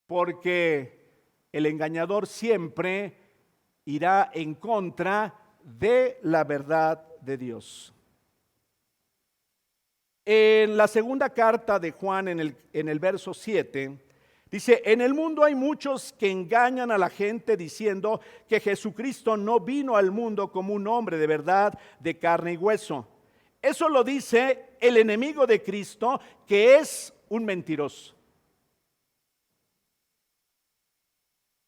porque el engañador siempre irá en contra de la verdad de Dios. En la segunda carta de Juan, en el verso 7, dice: en el mundo hay muchos que engañan a la gente diciendo que Jesucristo no vino al mundo como un hombre de verdad, de carne y hueso. Eso lo dice el enemigo de Cristo, que es un mentiroso.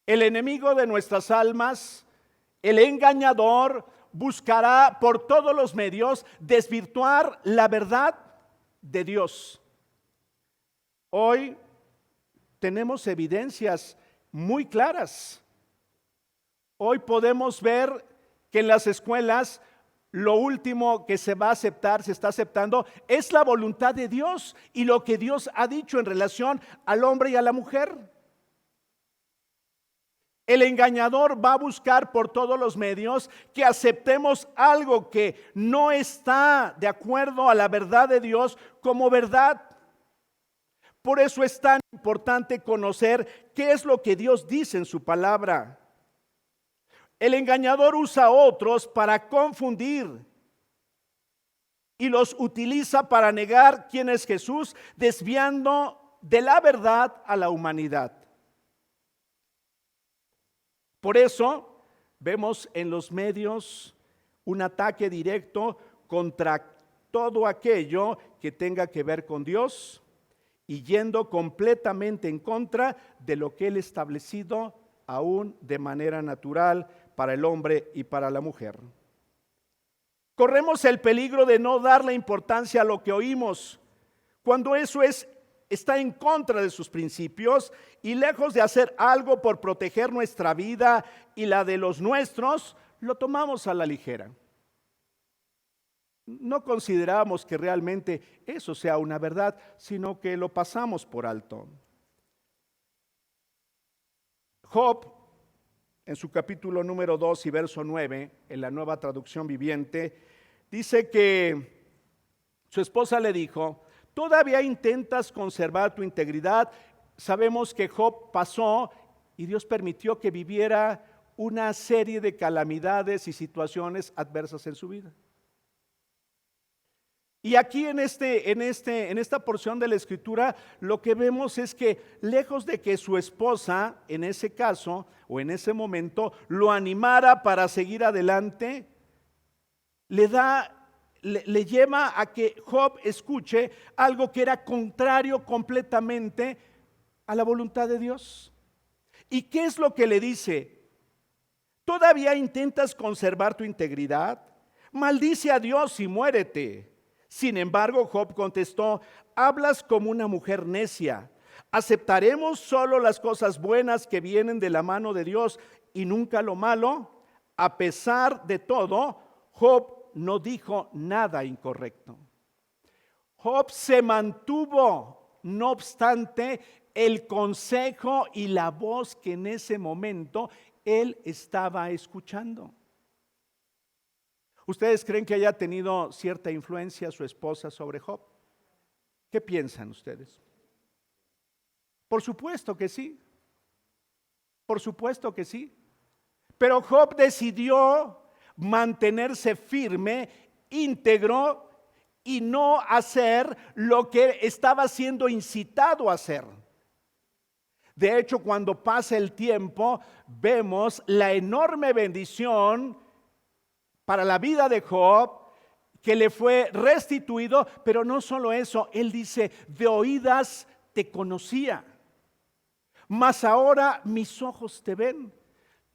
El enemigo de nuestras almas, el engañador, buscará por todos los medios desvirtuar la verdad de Dios. Hoy tenemos evidencias muy claras. Hoy podemos ver que en las escuelas lo último que se va a aceptar, se está aceptando, es la voluntad de Dios y lo que Dios ha dicho en relación al hombre y a la mujer. El engañador va a buscar por todos los medios que aceptemos algo que no está de acuerdo a la verdad de Dios como verdad. Por eso es tan importante conocer qué es lo que Dios dice en su palabra. El engañador usa a otros para confundir y los utiliza para negar quién es Jesús, desviando de la verdad a la humanidad. Por eso vemos en los medios un ataque directo contra todo aquello que tenga que ver con Dios y yendo completamente en contra de lo que Él ha establecido aún de manera natural para el hombre y para la mujer. Corremos el peligro de no darle importancia a lo que oímos, cuando eso está en contra de sus principios, y lejos de hacer algo por proteger nuestra vida y la de los nuestros, lo tomamos a la ligera. No consideramos que realmente eso sea una verdad, sino que lo pasamos por alto. Job, en su capítulo número 2 y verso 9, en la Nueva Traducción Viviente, dice que su esposa le dijo: ¿todavía intentas conservar tu integridad? Sabemos que Job pasó y Dios permitió que viviera una serie de calamidades y situaciones adversas en su vida. Y aquí en esta porción de la Escritura lo que vemos es que lejos de que su esposa en ese caso o en ese momento lo animara para seguir adelante, le lleva a que Job escuche algo que era contrario completamente a la voluntad de Dios. ¿Y qué es lo que le dice? ¿Todavía intentas conservar tu integridad? Maldice a Dios y muérete. Sin embargo, Job contestó: hablas como una mujer necia. ¿Aceptaremos solo las cosas buenas que vienen de la mano de Dios y nunca lo malo? A pesar de todo, Job no dijo nada incorrecto. Job se mantuvo, no obstante, el consejo y la voz que en ese momento él estaba escuchando. ¿Ustedes creen que haya tenido cierta influencia su esposa sobre Job? ¿Qué piensan ustedes? Por supuesto que sí. Por supuesto que sí. Pero Job decidió mantenerse firme, íntegro y no hacer lo que estaba siendo incitado a hacer. De hecho, cuando pasa el tiempo, vemos la enorme bendición para la vida de Job, que le fue restituido, pero no solo eso, él dice: de oídas te conocía, mas ahora mis ojos te ven.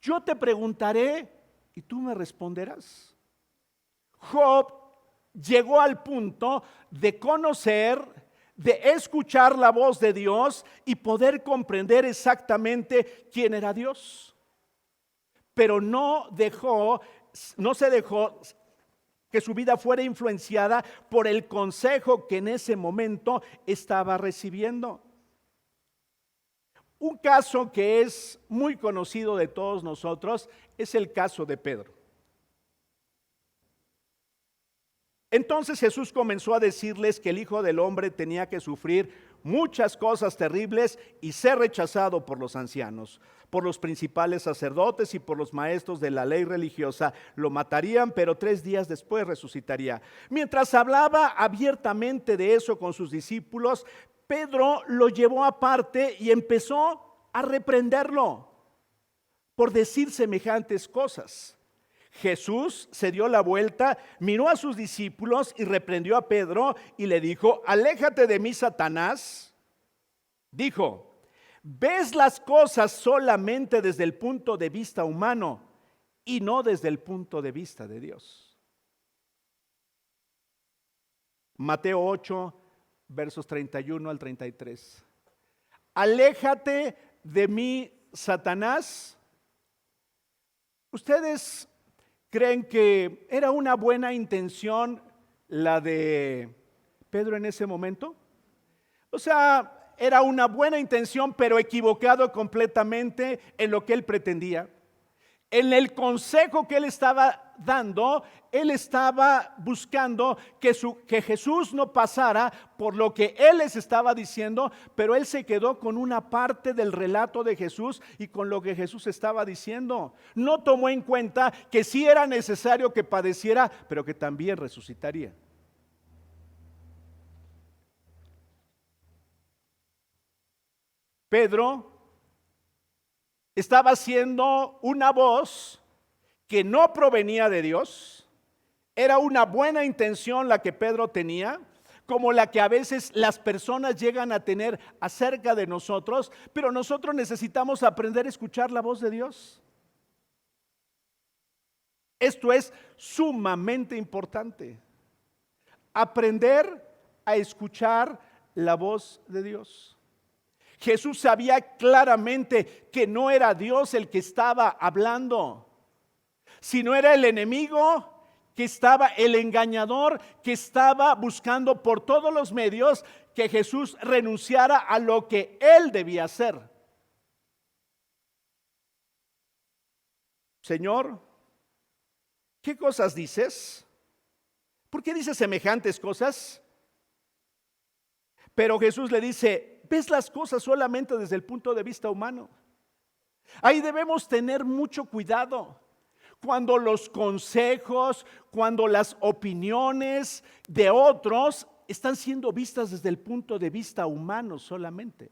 Yo te preguntaré y tú me responderás. Job llegó al punto de conocer, de escuchar la voz de Dios y poder comprender exactamente quién era Dios. Pero no se dejó que su vida fuera influenciada por el consejo que en ese momento estaba recibiendo. Un caso que es muy conocido de todos nosotros es el caso de Pedro. Entonces Jesús comenzó a decirles que el Hijo del Hombre tenía que sufrir muchas cosas terribles y ser rechazado por los ancianos, por los principales sacerdotes y por los maestros de la ley religiosa. Lo matarían, pero 3 días después resucitaría. Mientras hablaba abiertamente de eso con sus discípulos, Pedro lo llevó aparte y empezó a reprenderlo por decir semejantes cosas. Jesús se dio la vuelta, miró a sus discípulos y reprendió a Pedro y le dijo: aléjate de mí, Satanás. Dijo: ves las cosas solamente desde el punto de vista humano y no desde el punto de vista de Dios. Mateo 8, versos 31 al 33. Aléjate de mí, Satanás. ¿Ustedes creen que era una buena intención la de Pedro en ese momento? O sea, era una buena intención, pero equivocado completamente en lo que él pretendía. En el consejo que él estaba dando, él estaba buscando que Jesús no pasara por lo que él les estaba diciendo, pero él se quedó con una parte del relato de Jesús y con lo que Jesús estaba diciendo. No tomó en cuenta que sí era necesario que padeciera, pero que también resucitaría. Pedro estaba haciendo una voz que no provenía de Dios. Era una buena intención la que Pedro tenía, como la que a veces las personas llegan a tener acerca de nosotros, pero nosotros necesitamos aprender a escuchar la voz de Dios. Esto es sumamente importante. Aprender a escuchar la voz de Dios. Jesús sabía claramente que no era Dios el que estaba hablando, sino era el enemigo que estaba, el engañador que estaba buscando por todos los medios que Jesús renunciara a lo que él debía hacer. Señor, ¿qué cosas dices? ¿Por qué dices semejantes cosas? Pero Jesús le dice: ves las cosas solamente desde el punto de vista humano. Ahí debemos tener mucho cuidado. Cuando los consejos, cuando las opiniones de otros están siendo vistas desde el punto de vista humano solamente.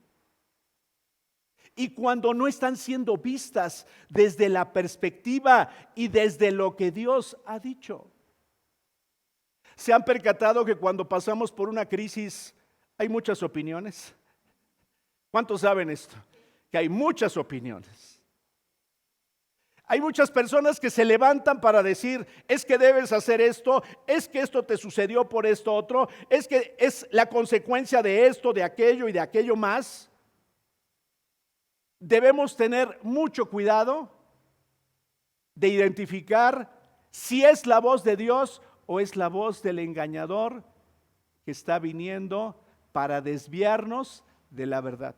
Y cuando no están siendo vistas desde la perspectiva y desde lo que Dios ha dicho. ¿Se han percatado que cuando pasamos por una crisis hay muchas opiniones? ¿Cuántos saben esto? Que hay muchas opiniones. Hay muchas personas que se levantan para decir: es que debes hacer esto, es que esto te sucedió por esto otro, es que es la consecuencia de esto, de aquello y de aquello más. Debemos tener mucho cuidado de identificar si es la voz de Dios o es la voz del engañador que está viniendo para desviarnos de la verdad.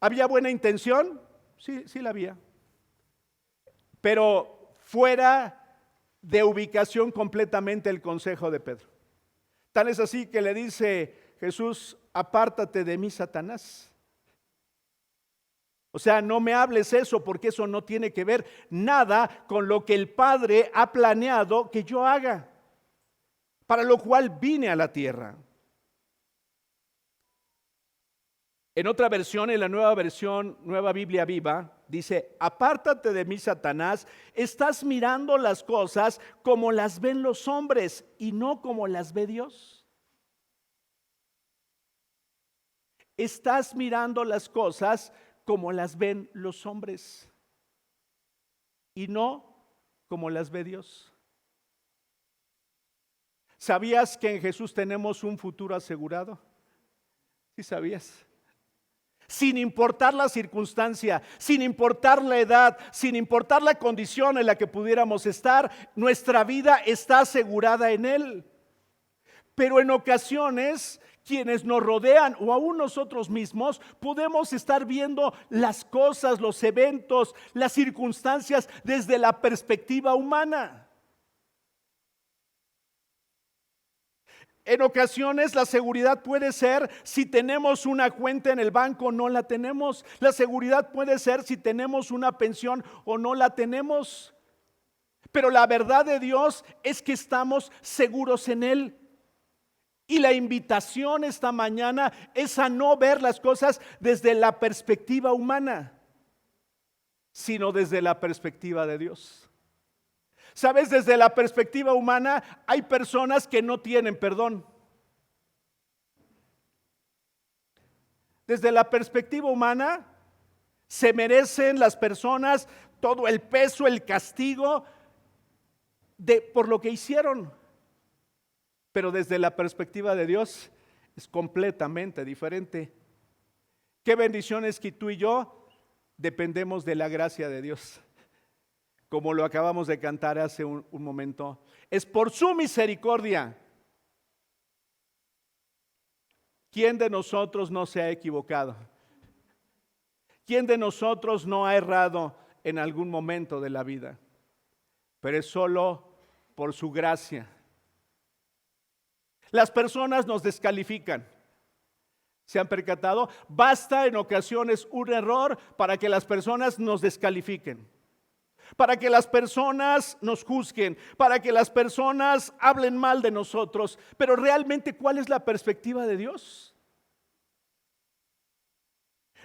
¿Había buena intención? Sí, sí la había. Pero fuera de ubicación completamente el consejo de Pedro. Tan es así que le dice Jesús: apártate de mí, Satanás. O sea, no me hables eso, porque eso no tiene que ver nada con lo que el Padre ha planeado que yo haga, para lo cual vine a la tierra. En otra versión, en la nueva versión, Nueva Biblia Viva, dice: apártate de mí, Satanás, estás mirando las cosas como las ven los hombres y no como las ve Dios. Estás mirando las cosas como las ven los hombres y no como las ve Dios. ¿Sabías que en Jesús tenemos un futuro asegurado? ¿Sí sabías? Sin importar la circunstancia, sin importar la edad, sin importar la condición en la que pudiéramos estar, nuestra vida está asegurada en Él. Pero en ocasiones, quienes nos rodean o aún nosotros mismos, podemos estar viendo las cosas, los eventos, las circunstancias desde la perspectiva humana. En ocasiones la seguridad puede ser si tenemos una cuenta en el banco o no la tenemos. La seguridad puede ser si tenemos una pensión o no la tenemos. Pero la verdad de Dios es que estamos seguros en Él. Y la invitación esta mañana es a no ver las cosas desde la perspectiva humana, sino desde la perspectiva de Dios. Sabes, desde la perspectiva humana hay personas que no tienen perdón. Desde la perspectiva humana se merecen las personas todo el peso, el castigo por lo que hicieron. Pero desde la perspectiva de Dios es completamente diferente. Qué bendición es que tú y yo dependemos de la gracia de Dios. Como lo acabamos de cantar hace un momento, es por su misericordia. ¿Quién de nosotros no se ha equivocado? ¿Quién de nosotros no ha errado en algún momento de la vida? Pero es solo por su gracia. Las personas nos descalifican. ¿Se han percatado? Basta en ocasiones un error para que las personas nos descalifiquen, para que las personas nos juzguen, para que las personas hablen mal de nosotros. Pero realmente, ¿cuál es la perspectiva de Dios?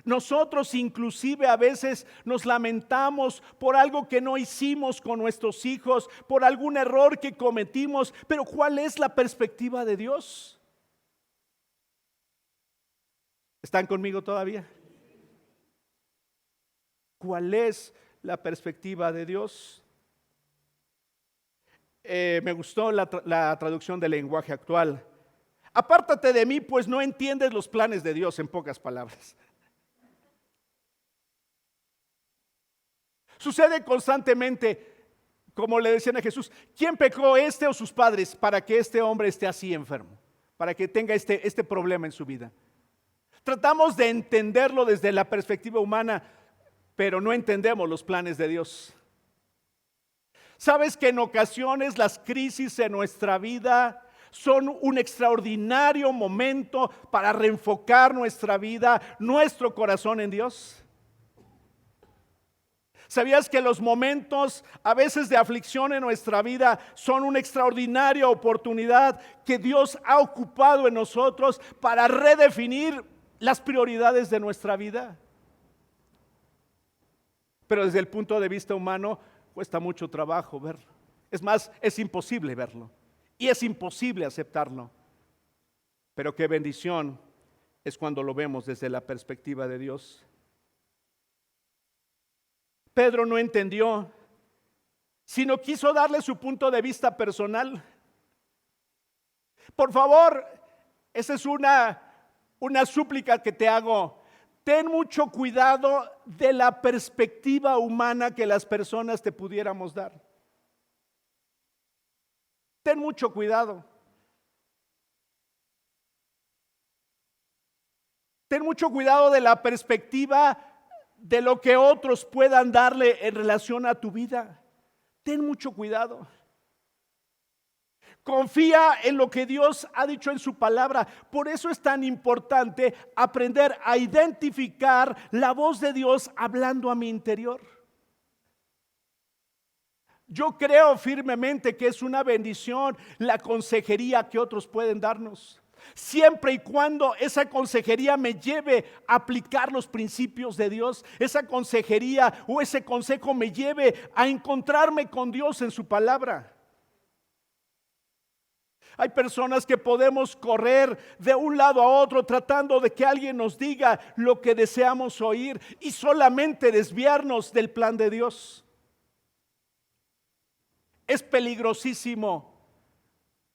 Nosotros inclusive a veces nos lamentamos por algo que no hicimos con nuestros hijos, por algún error que cometimos, pero ¿cuál es la perspectiva de Dios? ¿Están conmigo todavía? ¿Cuál es la perspectiva de Dios? Me gustó la traducción del lenguaje actual. Apártate de mí, pues no entiendes los planes de Dios, en pocas palabras. Sucede constantemente, como le decían a Jesús, ¿quién pecó, este o sus padres, para que este hombre esté así enfermo? Para que tenga este problema en su vida. Tratamos de entenderlo desde la perspectiva humana, pero no entendemos los planes de Dios. ¿Sabes que en ocasiones las crisis en nuestra vida son un extraordinario momento para reenfocar nuestra vida, nuestro corazón en Dios? ¿Sabías que los momentos a veces de aflicción en nuestra vida son una extraordinaria oportunidad que Dios ha ocupado en nosotros para redefinir las prioridades de nuestra vida? Pero desde el punto de vista humano cuesta mucho trabajo verlo. Es más, es imposible verlo y es imposible aceptarlo. Pero qué bendición es cuando lo vemos desde la perspectiva de Dios. Pedro no entendió, sino quiso darle su punto de vista personal. Por favor, esa es una súplica que te hago. Ten mucho cuidado de la perspectiva humana que las personas te pudiéramos dar. Ten mucho cuidado. Ten mucho cuidado de la perspectiva de lo que otros puedan darle en relación a tu vida. Ten mucho cuidado. Confía en lo que Dios ha dicho en su palabra. Por eso es tan importante aprender a identificar la voz de Dios hablando a mi interior. Yo creo firmemente que es una bendición la consejería que otros pueden darnos, siempre y cuando esa consejería me lleve a aplicar los principios de Dios. Esa consejería o ese consejo me lleve a encontrarme con Dios en su palabra. Hay personas que podemos correr de un lado a otro tratando de que alguien nos diga lo que deseamos oír y solamente desviarnos del plan de Dios. Es peligrosísimo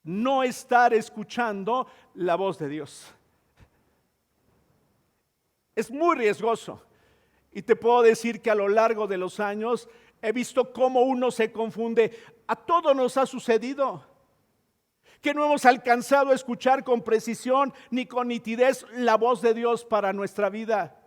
no estar escuchando la voz de Dios. Es muy riesgoso. Y te puedo decir que a lo largo de los años he visto cómo uno se confunde. A todos nos ha sucedido que no hemos alcanzado a escuchar con precisión ni con nitidez la voz de Dios para nuestra vida.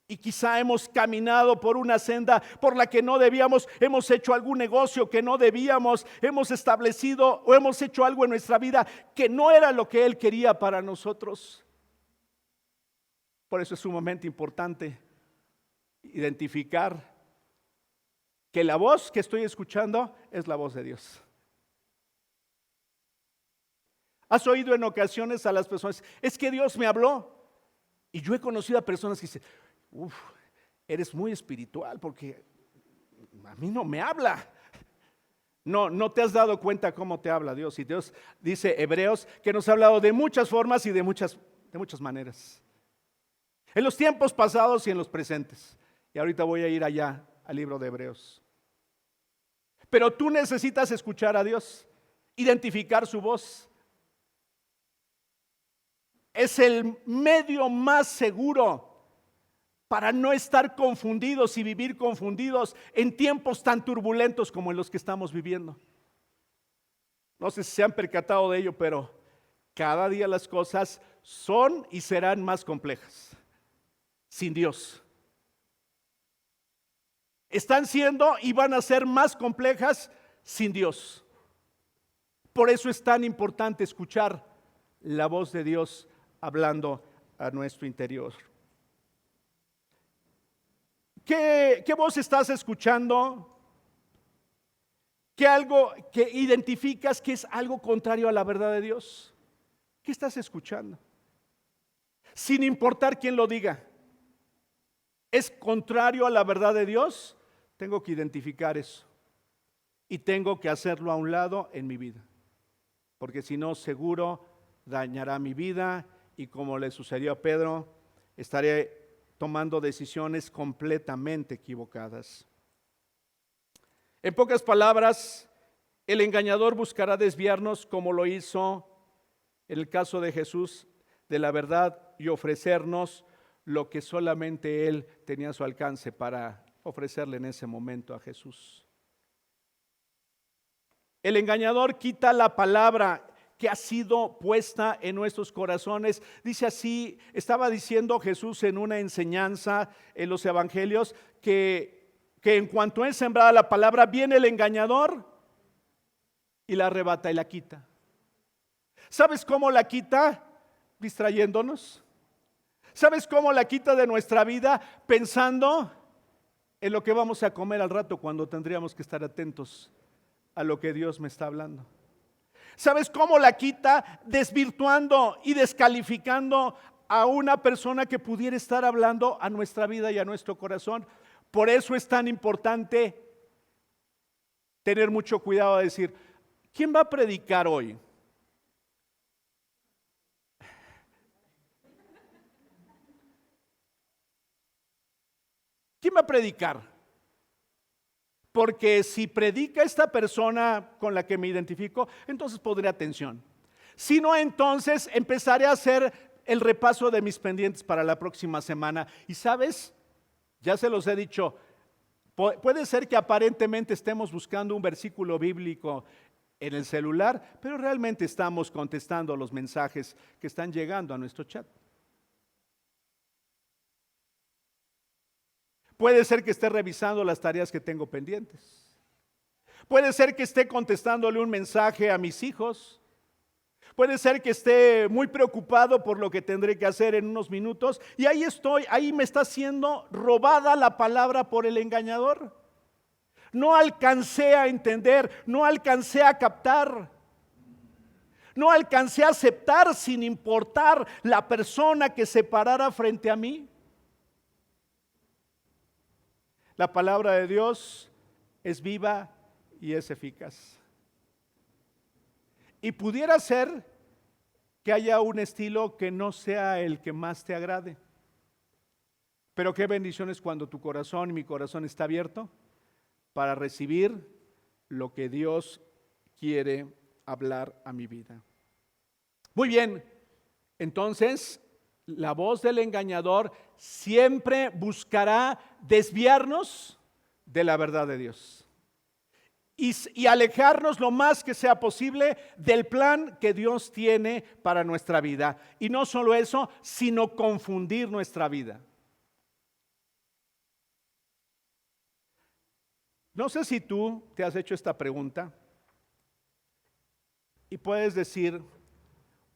Y quizá hemos caminado por una senda por la que no debíamos, hemos hecho algún negocio que no debíamos, hemos establecido o hemos hecho algo en nuestra vida que no era lo que Él quería para nosotros. Por eso es sumamente importante identificar que la voz que estoy escuchando es la voz de Dios. ¿Has oído en ocasiones a las personas, es que Dios me habló? Y yo he conocido a personas que dicen, eres muy espiritual porque a mí no me habla. No te has dado cuenta cómo te habla Dios. Y Dios dice, Hebreos, que nos ha hablado de muchas formas y de muchas maneras. En los tiempos pasados y en los presentes. Y ahorita voy a ir allá al libro de Hebreos. Pero tú necesitas escuchar a Dios, identificar su voz. Es el medio más seguro para no estar confundidos y vivir confundidos en tiempos tan turbulentos como en los que estamos viviendo. No sé si se han percatado de ello, pero cada día las cosas son y serán más complejas sin Dios. Están siendo y van a ser más complejas sin Dios. Por eso es tan importante escuchar la voz de Dios hablando a nuestro interior. ¿Qué voz estás escuchando? ¿Qué algo que identificas que es algo contrario a la verdad de Dios? ¿Qué estás escuchando? Sin importar quién lo diga. ¿Es contrario a la verdad de Dios? Tengo que identificar eso. Y tengo que hacerlo a un lado en mi vida. Porque si no, seguro dañará mi vida. Y como le sucedió a Pedro, estaré tomando decisiones completamente equivocadas. En pocas palabras, el engañador buscará desviarnos como lo hizo en el caso de Jesús de la verdad y ofrecernos lo que solamente Él tenía a su alcance para ofrecerle en ese momento a Jesús. El engañador quita la palabra que ha sido puesta en nuestros corazones. Dice así, estaba diciendo Jesús en una enseñanza en los evangelios que en cuanto es sembrada la palabra, viene el engañador y la arrebata y la quita. ¿Sabes cómo la quita? Distrayéndonos. ¿Sabes cómo la quita de nuestra vida? Pensando en lo que vamos a comer al rato cuando tendríamos que estar atentos a lo que Dios me está hablando. ¿Sabes cómo la quita? Desvirtuando y descalificando a una persona que pudiera estar hablando a nuestra vida y a nuestro corazón. Por eso es tan importante tener mucho cuidado de decir, ¿quién va a predicar hoy? ¿Quién va a predicar? Porque si predica esta persona con la que me identifico, entonces pondré atención. Si no, entonces empezaré a hacer el repaso de mis pendientes para la próxima semana. Y sabes, ya se los he dicho, puede ser que aparentemente estemos buscando un versículo bíblico en el celular, pero realmente estamos contestando los mensajes que están llegando a nuestro chat. Puede ser que esté revisando las tareas que tengo pendientes. Puede ser que esté contestándole un mensaje a mis hijos. Puede ser que esté muy preocupado por lo que tendré que hacer en unos minutos. Y ahí estoy, ahí me está siendo robada la palabra por el engañador. No alcancé a entender, no alcancé a captar. No alcancé a aceptar sin importar la persona que se parara frente a mí. La palabra de Dios es viva y es eficaz. Y pudiera ser que haya un estilo que no sea el que más te agrade. Pero qué bendiciones cuando tu corazón y mi corazón está abierto para recibir lo que Dios quiere hablar a mi vida. Muy bien, entonces la voz del engañador siempre buscará desviarnos de la verdad de Dios y alejarnos lo más que sea posible del plan que Dios tiene para nuestra vida. Y no solo eso, sino confundir nuestra vida. No sé si tú te has hecho esta pregunta y puedes decir,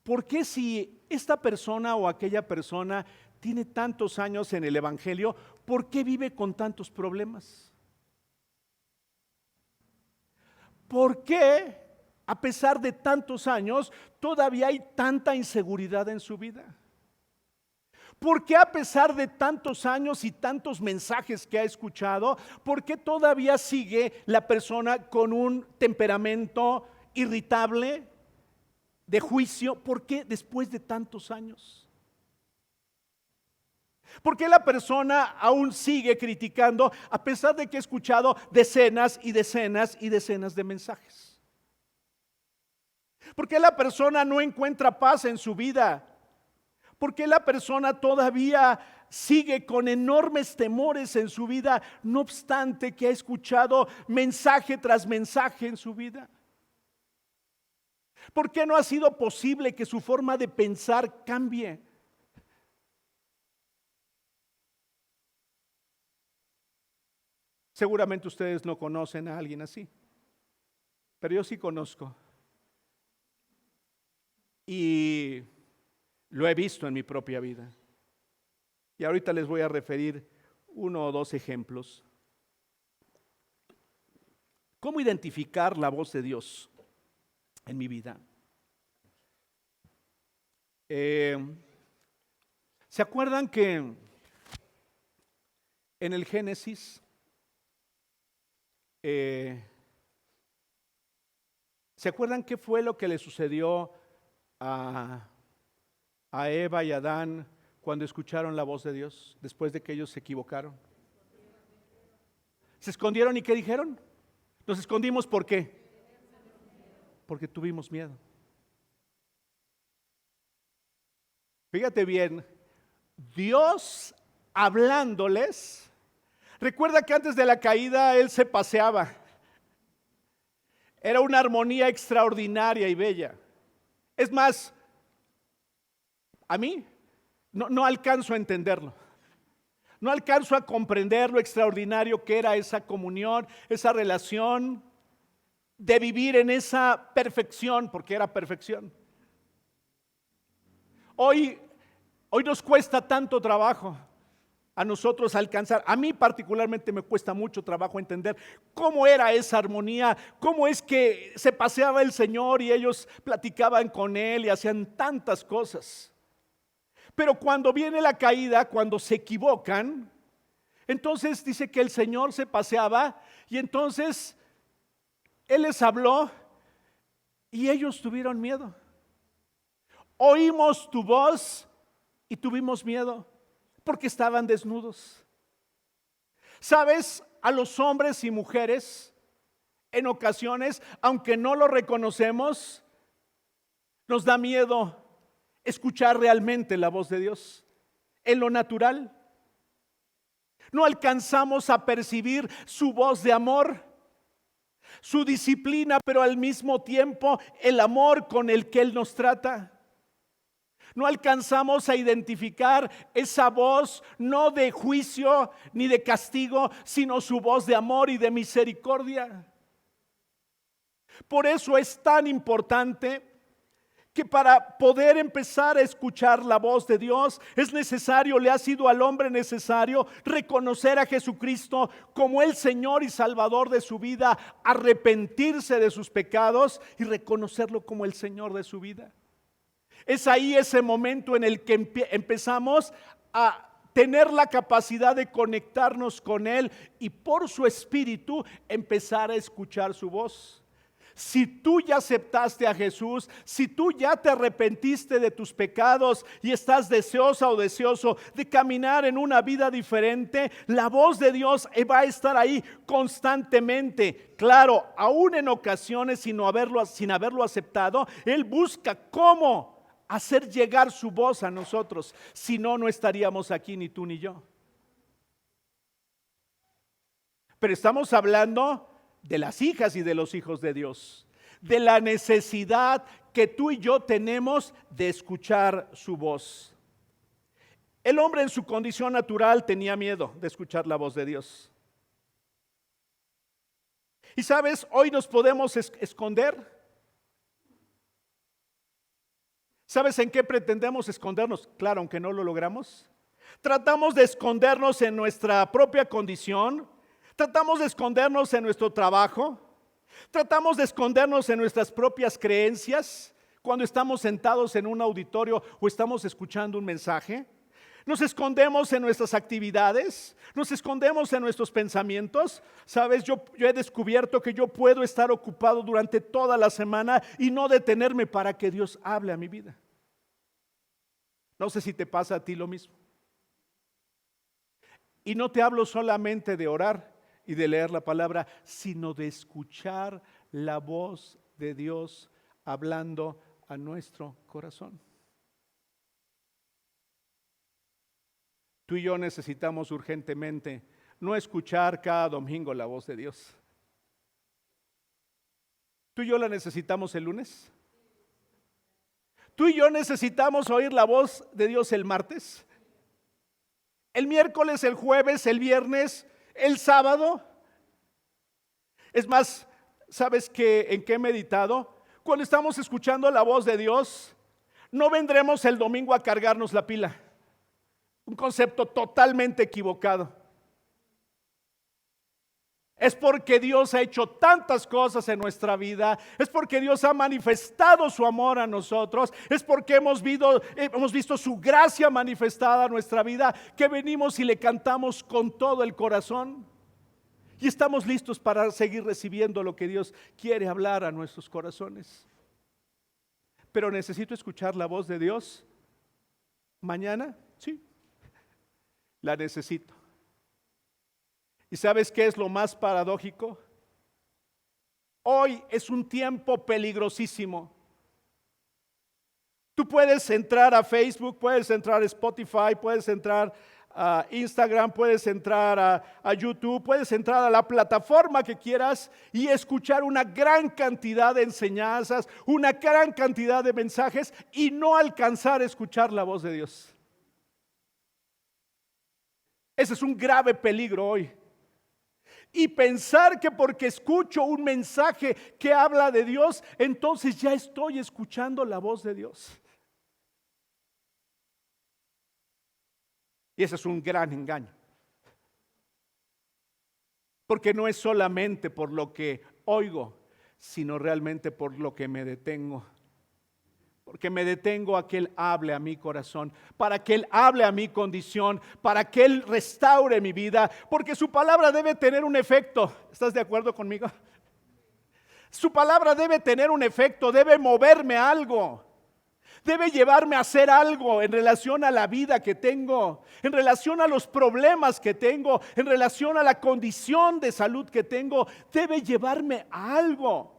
¿por qué si esta persona o aquella persona tiene tantos años en el Evangelio, por qué vive con tantos problemas? ¿Por qué, a pesar de tantos años, todavía hay tanta inseguridad en su vida? ¿Por qué, a pesar de tantos años y tantos mensajes que ha escuchado, por qué todavía sigue la persona con un temperamento irritable, de juicio? ¿Por qué después de tantos años? ¿Por qué la persona aún sigue criticando a pesar de que ha escuchado decenas y decenas y decenas de mensajes? ¿Por qué la persona no encuentra paz en su vida? ¿Por qué la persona todavía sigue con enormes temores en su vida, no obstante que ha escuchado mensaje tras mensaje en su vida? ¿Por qué no ha sido posible que su forma de pensar cambie? Seguramente ustedes no conocen a alguien así, pero yo sí conozco. Y lo he visto en mi propia vida. Y ahorita les voy a referir 1 o 2 ejemplos. ¿Cómo identificar la voz de Dios en mi vida? ¿Se acuerdan que en el Génesis ¿se acuerdan qué fue lo que le sucedió a Eva y Adán cuando escucharon la voz de Dios después de que ellos se equivocaron? ¿Se escondieron y qué dijeron? Nos escondimos, ¿por qué? Porque tuvimos miedo. Fíjate bien, Dios hablándoles. Recuerda que antes de la caída Él se paseaba. Era una armonía extraordinaria y bella. Es más, a mí no alcanzo a entenderlo. No alcanzo a comprender lo extraordinario que era esa comunión, esa relación de vivir en esa perfección, porque era perfección. Hoy nos cuesta tanto trabajo a nosotros alcanzar. A mí particularmente me cuesta mucho trabajo entender cómo era esa armonía, cómo es que se paseaba el Señor y ellos platicaban con Él y hacían tantas cosas. Pero cuando viene la caída, cuando se equivocan, entonces dice que el Señor se paseaba y entonces Él les habló y ellos tuvieron miedo. Oímos tu voz y tuvimos miedo porque estaban desnudos. ¿Sabes? A los hombres y mujeres, en ocasiones, aunque no lo reconocemos, nos da miedo escuchar realmente la voz de Dios en lo natural. No alcanzamos a percibir su voz de amor, su disciplina, pero al mismo tiempo el amor con el que Él nos trata. No alcanzamos a identificar esa voz, no de juicio ni de castigo, sino su voz de amor y de misericordia. Por eso es tan importante que para poder empezar a escuchar la voz de Dios es necesario, le ha sido al hombre necesario reconocer a Jesucristo como el Señor y Salvador de su vida, arrepentirse de sus pecados y reconocerlo como el Señor de su vida. Es ahí ese momento en el que empezamos a tener la capacidad de conectarnos con Él y por su Espíritu empezar a escuchar su voz. Si tú ya aceptaste a Jesús, si tú ya te arrepentiste de tus pecados y estás deseosa o deseoso de caminar en una vida diferente, la voz de Dios va a estar ahí constantemente. Claro, aún en ocasiones sin haberlo aceptado, Él busca cómo hacer llegar su voz a nosotros. Si no, no estaríamos aquí ni tú ni yo. Pero estamos hablando de las hijas y de los hijos de Dios, de la necesidad que tú y yo tenemos de escuchar su voz. El hombre en su condición natural tenía miedo de escuchar la voz de Dios. Y sabes, hoy nos podemos esconder. ¿Sabes en qué pretendemos escondernos? Claro, aunque no lo logramos. Tratamos de escondernos en nuestra propia condición. Tratamos de escondernos en nuestro trabajo. Tratamos de escondernos en nuestras propias creencias cuando estamos sentados en un auditorio o estamos escuchando un mensaje. Nos escondemos en nuestras actividades, nos escondemos en nuestros pensamientos. Sabes, yo he descubierto que yo puedo estar ocupado durante toda la semana y no detenerme para que Dios hable a mi vida. No sé si te pasa a ti lo mismo. Y no te hablo solamente de orar y de leer la palabra, sino de escuchar la voz de Dios hablando a nuestro corazón. Tú y yo necesitamos urgentemente no escuchar cada domingo la voz de Dios. Tú y yo la necesitamos el lunes. Tú y yo necesitamos oír la voz de Dios el martes, el miércoles, el jueves, el viernes, el sábado. Es más, ¿sabes en qué he meditado? Cuando estamos escuchando la voz de Dios, no vendremos el domingo a cargarnos la pila. Un concepto totalmente equivocado. Es porque Dios ha hecho tantas cosas en nuestra vida, es porque Dios ha manifestado su amor a nosotros, es porque hemos visto su gracia manifestada en nuestra vida, que venimos y le cantamos con todo el corazón. Y estamos listos para seguir recibiendo lo que Dios quiere hablar a nuestros corazones. Pero necesito escuchar la voz de Dios mañana, sí. La necesito. ¿Y sabes qué es lo más paradójico? Hoy es un tiempo peligrosísimo. Tú puedes entrar a Facebook, puedes entrar a Spotify, puedes entrar a Instagram, puedes entrar a YouTube, puedes entrar a la plataforma que quieras y escuchar una gran cantidad de enseñanzas, una gran cantidad de mensajes y no alcanzar a escuchar la voz de Dios. Ese es un grave peligro hoy. Y pensar que porque escucho un mensaje que habla de Dios, entonces ya estoy escuchando la voz de Dios. Y ese es un gran engaño. Porque no es solamente por lo que oigo, sino realmente por lo que me detengo. Porque me detengo a que Él hable a mi corazón, para que Él hable a mi condición, para que Él restaure mi vida, porque su palabra debe tener un efecto. ¿Estás de acuerdo conmigo? Su palabra debe tener un efecto, debe moverme a algo, debe llevarme a hacer algo en relación a la vida que tengo, en relación a los problemas que tengo, en relación a la condición de salud que tengo, debe llevarme a algo.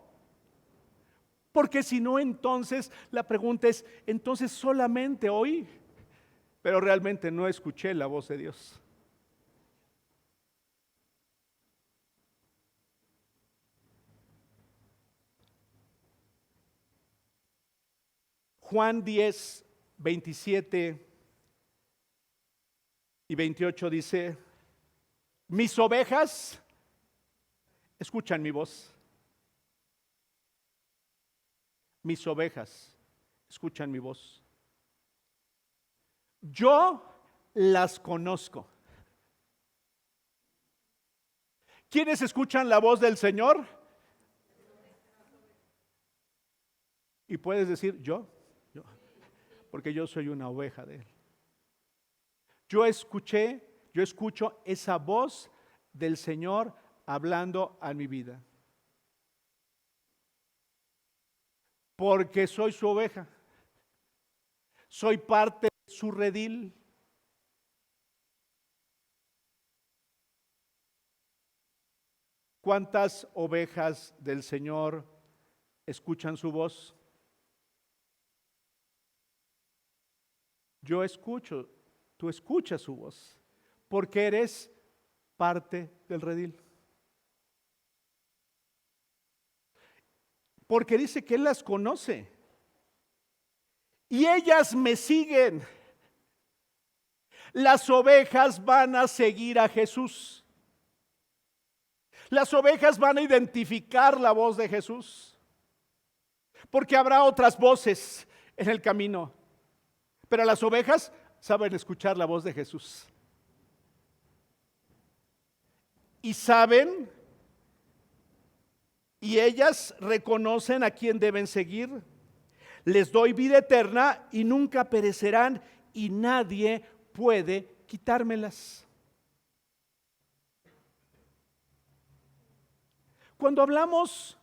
Porque si no, entonces la pregunta es, entonces solamente oí, pero realmente no escuché la voz de Dios. Juan 10, 27 y 28 dice, mis ovejas escuchan mi voz. Mis ovejas escuchan mi voz. Yo las conozco. ¿Quiénes escuchan la voz del Señor? Y puedes decir yo, porque yo soy una oveja de Él. Yo escucho esa voz del Señor hablando a mi vida. Porque soy su oveja, soy parte de su redil. ¿Cuántas ovejas del Señor escuchan su voz? Yo escucho, tú escuchas su voz, porque eres parte del redil. Porque dice que Él las conoce. Y ellas me siguen. Las ovejas van a seguir a Jesús. Las ovejas van a identificar la voz de Jesús, porque habrá otras voces en el camino, pero las ovejas saben escuchar la voz de Jesús. Y saben, y ellas reconocen a quién deben seguir. Les doy vida eterna y nunca perecerán, y nadie puede quitármelas. Cuando hablamos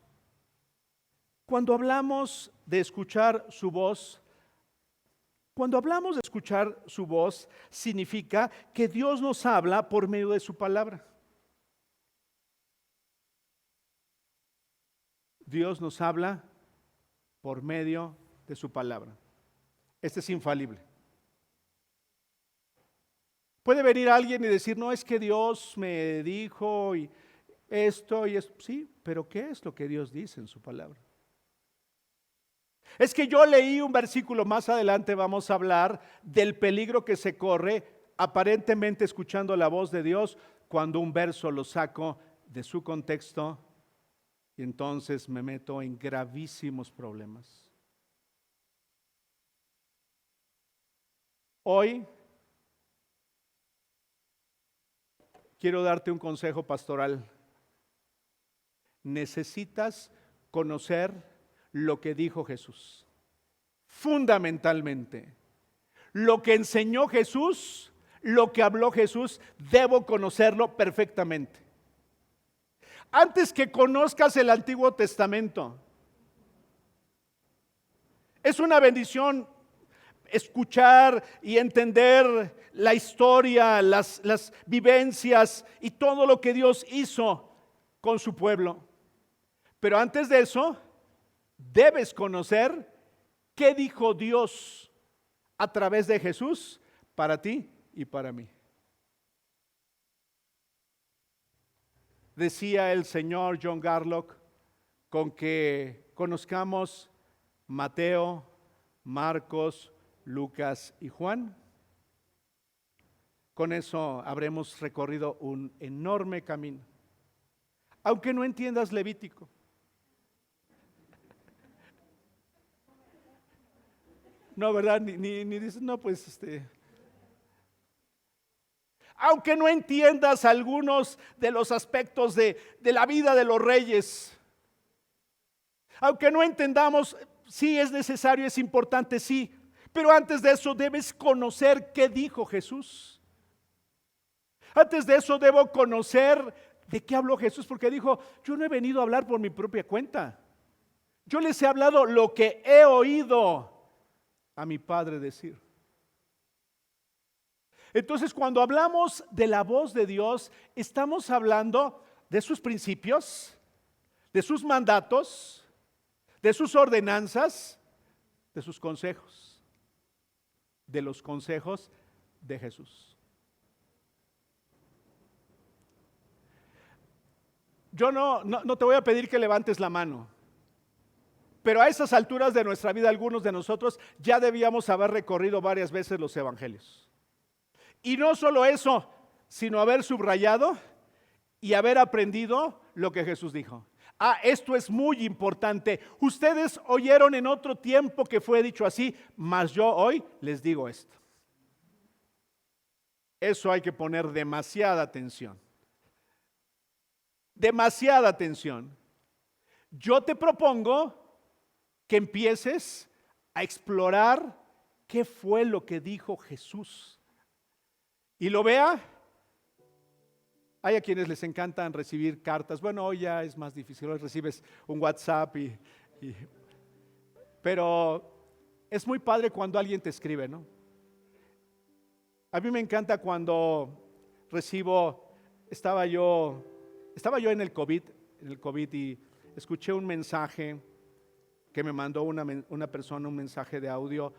de escuchar su voz, significa que Dios nos habla por medio de su palabra. Dios nos habla por medio de su palabra. Este es infalible. Puede venir alguien y decir, no, es que Dios me dijo y esto. Sí, pero ¿qué es lo que Dios dice en su palabra? Es que yo leí un versículo, más adelante vamos a hablar del peligro que se corre aparentemente escuchando la voz de Dios cuando un verso lo saco de su contexto y entonces me meto en gravísimos problemas. Hoy quiero darte un consejo pastoral. Necesitas conocer lo que dijo Jesús. Fundamentalmente, lo que enseñó Jesús, lo que habló Jesús, debo conocerlo perfectamente. Antes que conozcas el Antiguo Testamento, es una bendición escuchar y entender la historia, las vivencias y todo lo que Dios hizo con su pueblo. Pero antes de eso, debes conocer qué dijo Dios a través de Jesús para ti y para mí. Decía el señor John Garlock, con que conozcamos Mateo, Marcos, Lucas y Juan, con eso habremos recorrido un enorme camino. Aunque no entiendas Levítico. No, ¿verdad? Ni dices, no, pues aunque no entiendas algunos de los aspectos de la vida de los reyes, aunque no entendamos, sí es necesario, es importante, sí, pero antes de eso debes conocer qué dijo Jesús. Antes de eso debo conocer de qué habló Jesús, porque dijo, yo no he venido a hablar por mi propia cuenta. Yo les he hablado lo que he oído a mi Padre decir. Entonces, cuando hablamos de la voz de Dios, estamos hablando de sus principios, de sus mandatos, de sus ordenanzas, de sus consejos, de los consejos de Jesús. Yo no te voy a pedir que levantes la mano, pero a esas alturas de nuestra vida, algunos de nosotros ya debíamos haber recorrido varias veces los evangelios. Y no solo eso, sino haber subrayado y haber aprendido lo que Jesús dijo. Esto es muy importante. Ustedes oyeron en otro tiempo que fue dicho así, mas yo hoy les digo esto. Eso hay que poner demasiada atención. Demasiada atención. Yo te propongo que empieces a explorar qué fue lo que dijo Jesús. Y lo vea. Hay a quienes les encantan recibir cartas. Bueno, hoy ya es más difícil, hoy recibes un WhatsApp pero es muy padre cuando alguien te escribe, ¿no? A mí me encanta cuando estaba yo en el COVID y escuché un mensaje que me mandó una persona, un mensaje de audio,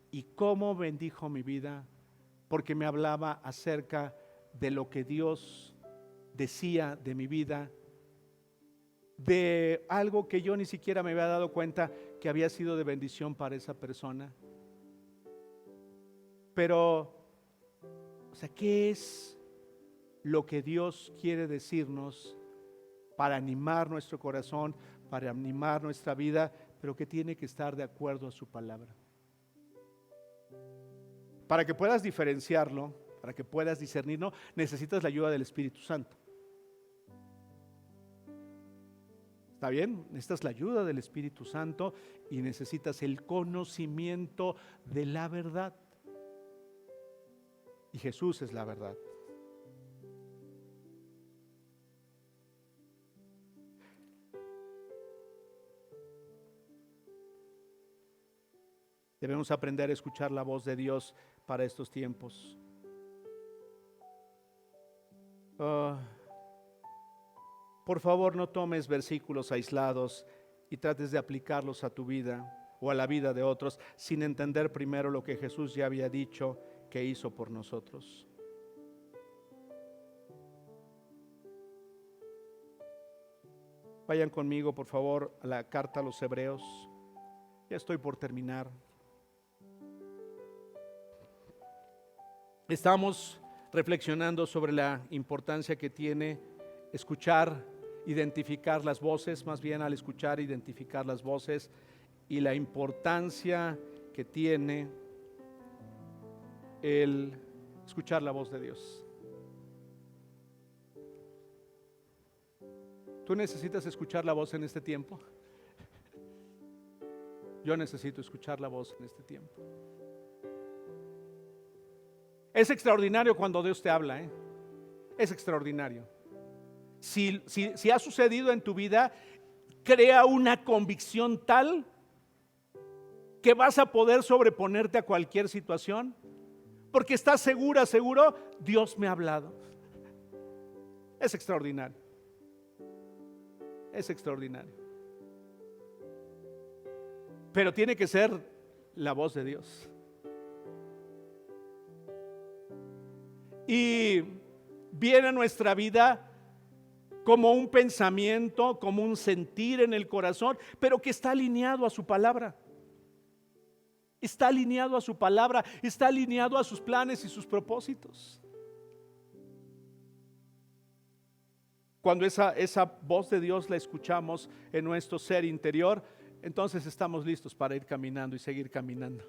y cómo bendijo mi vida, porque me hablaba acerca de lo que Dios decía de mi vida, de algo que yo ni siquiera me había dado cuenta que había sido de bendición para esa persona. Pero, ¿qué es lo que Dios quiere decirnos para animar nuestro corazón, para animar nuestra vida, pero que tiene que estar de acuerdo a su palabra. Para que puedas diferenciarlo, para que puedas discernirlo, necesitas la ayuda del Espíritu Santo. ¿Está bien? Necesitas la ayuda del Espíritu Santo y necesitas el conocimiento de la verdad. Y Jesús es la verdad. Debemos aprender a escuchar la voz de Dios para estos tiempos. Por favor, no tomes versículos aislados y trates de aplicarlos a tu vida o a la vida de otros sin entender primero lo que Jesús ya había dicho que hizo por nosotros. Vayan conmigo, por favor, a la carta a los Hebreos. Ya estoy por terminar. Estamos reflexionando sobre la importancia que tiene escuchar, identificar las voces, más bien al escuchar, identificar las voces, y la importancia que tiene el escuchar la voz de Dios. ¿Tú necesitas escuchar la voz en este tiempo? Yo necesito escuchar la voz en este tiempo. Es extraordinario cuando Dios te habla, es extraordinario. Si ha sucedido en tu vida, crea una convicción tal que vas a poder sobreponerte a cualquier situación, porque estás seguro, Dios me ha hablado. Es extraordinario. Es extraordinario. Pero tiene que ser la voz de Dios. Y viene a nuestra vida como un pensamiento, como un sentir en el corazón, pero que está alineado a su palabra. Está alineado a su palabra, está alineado a sus planes y sus propósitos. Cuando esa voz de Dios la escuchamos en nuestro ser interior, entonces estamos listos para ir caminando y seguir caminando.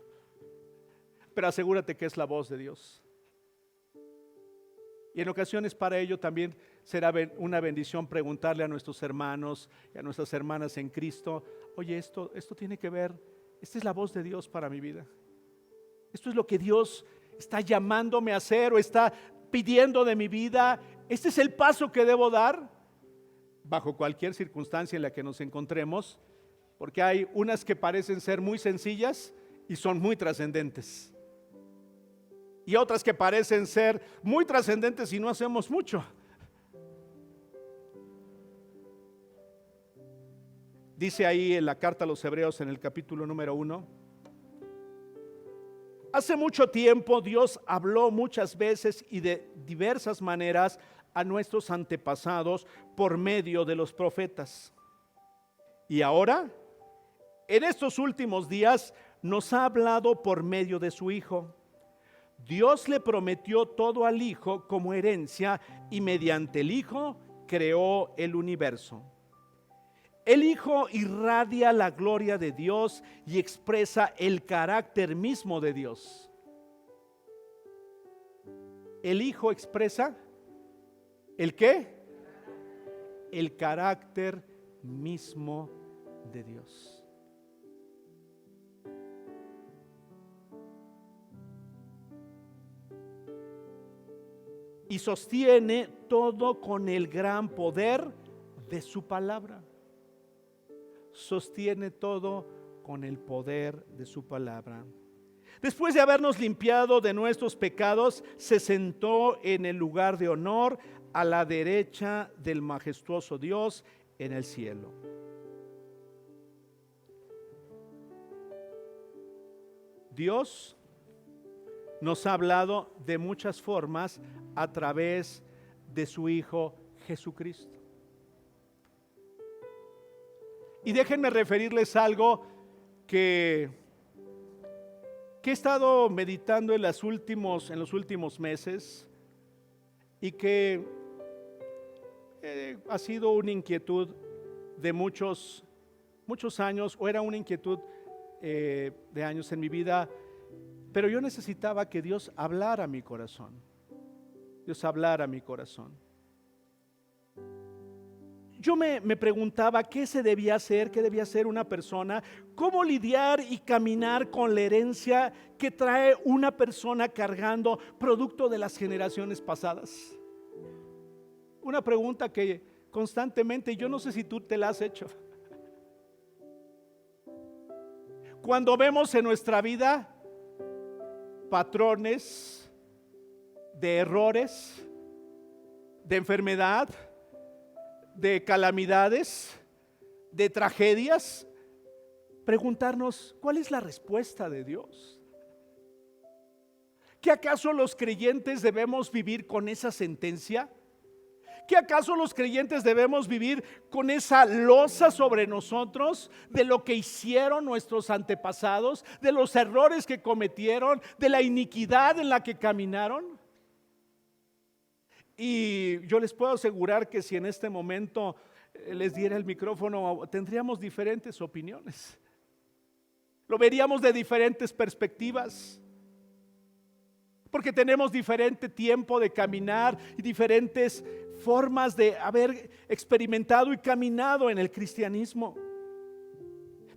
Pero asegúrate que es la voz de Dios. Y en ocasiones para ello también será una bendición preguntarle a nuestros hermanos y a nuestras hermanas en Cristo: oye, esto tiene que ver, esta es la voz de Dios para mi vida. Esto es lo que Dios está llamándome a hacer o está pidiendo de mi vida. Este es el paso que debo dar bajo cualquier circunstancia en la que nos encontremos, porque hay unas que parecen ser muy sencillas y son muy trascendentes. Y otras que parecen ser muy trascendentes y no hacemos mucho. Dice ahí en la carta a los Hebreos, en el capítulo número 1: hace mucho tiempo Dios habló muchas veces y de diversas maneras a nuestros antepasados por medio de los profetas. Y ahora, en estos últimos días, nos ha hablado por medio de su Hijo. Dios le prometió todo al Hijo como herencia y mediante el Hijo creó el universo. El Hijo irradia la gloria de Dios y expresa el carácter mismo de Dios. El Hijo expresa ¿el qué? El carácter mismo de Dios. Y sostiene todo con el gran poder de su palabra. Sostiene todo con el poder de su palabra. Después de habernos limpiado de nuestros pecados, se sentó en el lugar de honor a la derecha del majestuoso Dios en el cielo. Dios nos ha hablado de muchas formas a través de su Hijo Jesucristo. Y déjenme referirles algo que he estado meditando en los últimos meses y que Ha sido una inquietud de muchos años, o era una inquietud de años en mi vida, pero yo necesitaba que Dios hablara a mi corazón. Dios hablara a mi corazón. Yo me preguntaba qué se debía hacer, qué debía hacer una persona, cómo lidiar y caminar con la herencia que trae una persona cargando producto de las generaciones pasadas. Una pregunta que constantemente, yo no sé si tú te la has hecho. Cuando vemos en nuestra vida patrones de errores, de enfermedad, de calamidades, de tragedias, preguntarnos, ¿cuál es la respuesta de Dios? ¿Qué acaso los creyentes debemos vivir con esa sentencia? ¿Qué acaso los creyentes debemos vivir con esa losa sobre nosotros de lo que hicieron nuestros antepasados, de los errores que cometieron, de la iniquidad en la que caminaron? Y yo les puedo asegurar que si en este momento les diera el micrófono, tendríamos diferentes opiniones. Lo veríamos de diferentes perspectivas. Porque tenemos diferente tiempo de caminar y diferentes formas de haber experimentado y caminado en el cristianismo.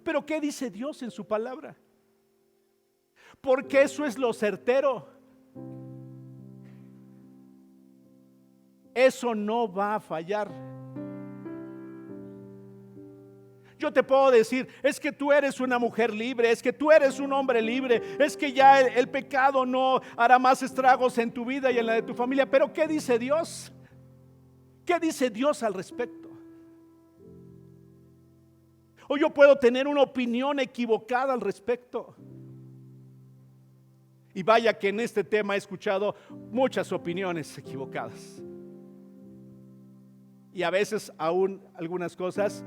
Pero ¿qué dice Dios en su palabra? Porque eso es lo certero. Eso no va a fallar. Yo te puedo decir, es que tú eres una mujer libre, es que tú eres un hombre libre, es que ya el pecado no hará más estragos en tu vida y en la de tu familia. Pero ¿qué dice Dios? ¿Qué dice Dios al respecto? O yo puedo tener una opinión equivocada al respecto. Y vaya que en este tema he escuchado muchas opiniones equivocadas. Y a veces aún algunas cosas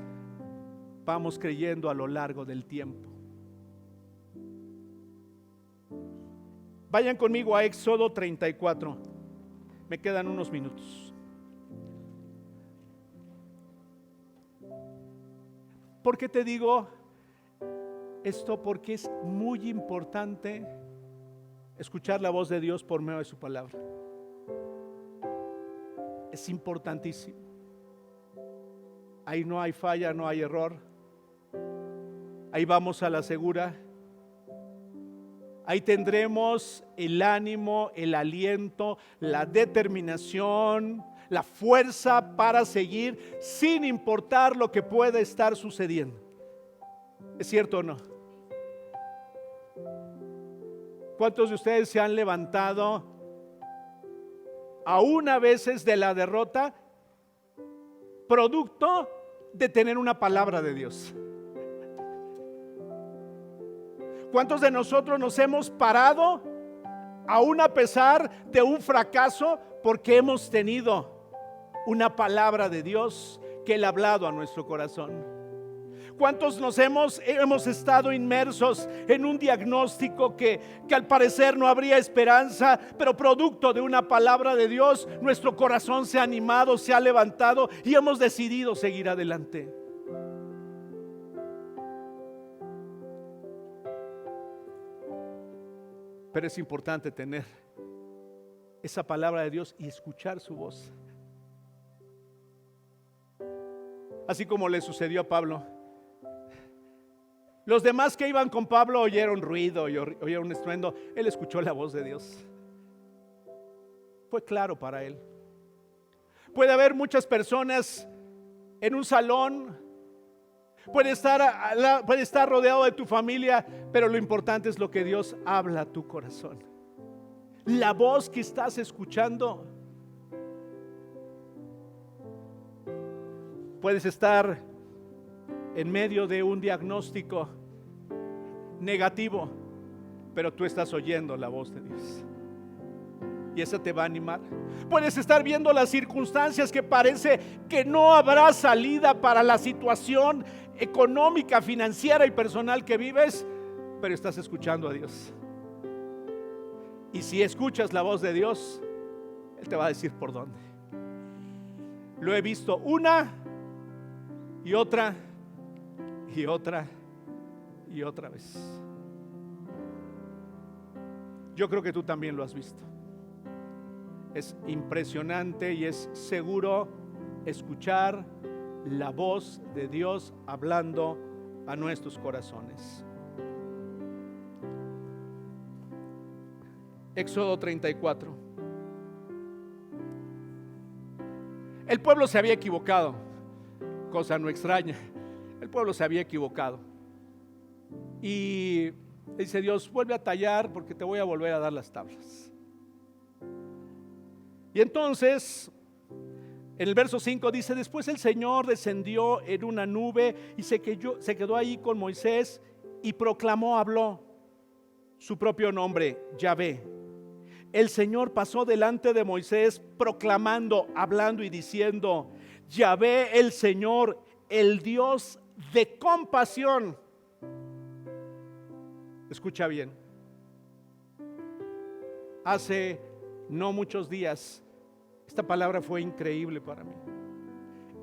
vamos creyendo a lo largo del tiempo. Vayan conmigo a Éxodo 34. Me quedan unos minutos. ¿Por qué te digo esto? Porque es muy importante escuchar la voz de Dios por medio de su palabra. Es importantísimo. Ahí no hay falla, no hay error. Ahí vamos a la segura. Ahí tendremos el ánimo, el aliento, la determinación, la fuerza para seguir sin importar lo que pueda estar sucediendo. ¿Es cierto o no? ¿Cuántos de ustedes se han levantado aún a veces de la derrota, producto de tener una palabra de Dios? ¿Cuántos de nosotros nos hemos parado aún a pesar de un fracaso porque hemos tenido una palabra de Dios que Él ha hablado a nuestro corazón? ¿Cuántos nos hemos estado inmersos en un diagnóstico que al parecer no habría esperanza, pero producto de una palabra de Dios, nuestro corazón se ha animado, se ha levantado y hemos decidido seguir adelante? Pero es importante tener esa palabra de Dios y escuchar su voz. Así como le sucedió a Pablo. Los demás que iban con Pablo oyeron ruido y oyeron un estruendo. Él escuchó la voz de Dios. Fue claro para él. Puede haber muchas personas en un salón. Puede estar rodeado de tu familia, pero lo importante es lo que Dios habla a tu corazón. La voz que estás escuchando. Puedes estar en medio de un diagnóstico negativo, pero tú estás oyendo la voz de Dios. Y esa te va a animar. Puedes estar viendo las circunstancias que parece que no habrá salida para la situación económica, financiera y personal que vives, pero estás escuchando a Dios. Y si escuchas la voz de Dios, Él te va a decir por dónde. Lo he visto una y otra y otra y otra vez. Yo creo que tú también lo has visto. Es impresionante y es seguro escuchar la voz de Dios hablando a nuestros corazones. Éxodo 34. El pueblo se había equivocado, cosa no extraña. El pueblo se había equivocado. Y dice Dios: vuelve a tallar porque te voy a volver a dar las tablas. Y entonces, en el verso 5 dice: después el Señor descendió en una nube y se quedó ahí con Moisés y habló su propio nombre, Yahvé. El Señor pasó delante de Moisés proclamando, hablando y diciendo: Yahvé el Señor, el Dios de compasión. Escucha bien. Hace no muchos días, esta palabra fue increíble para mí.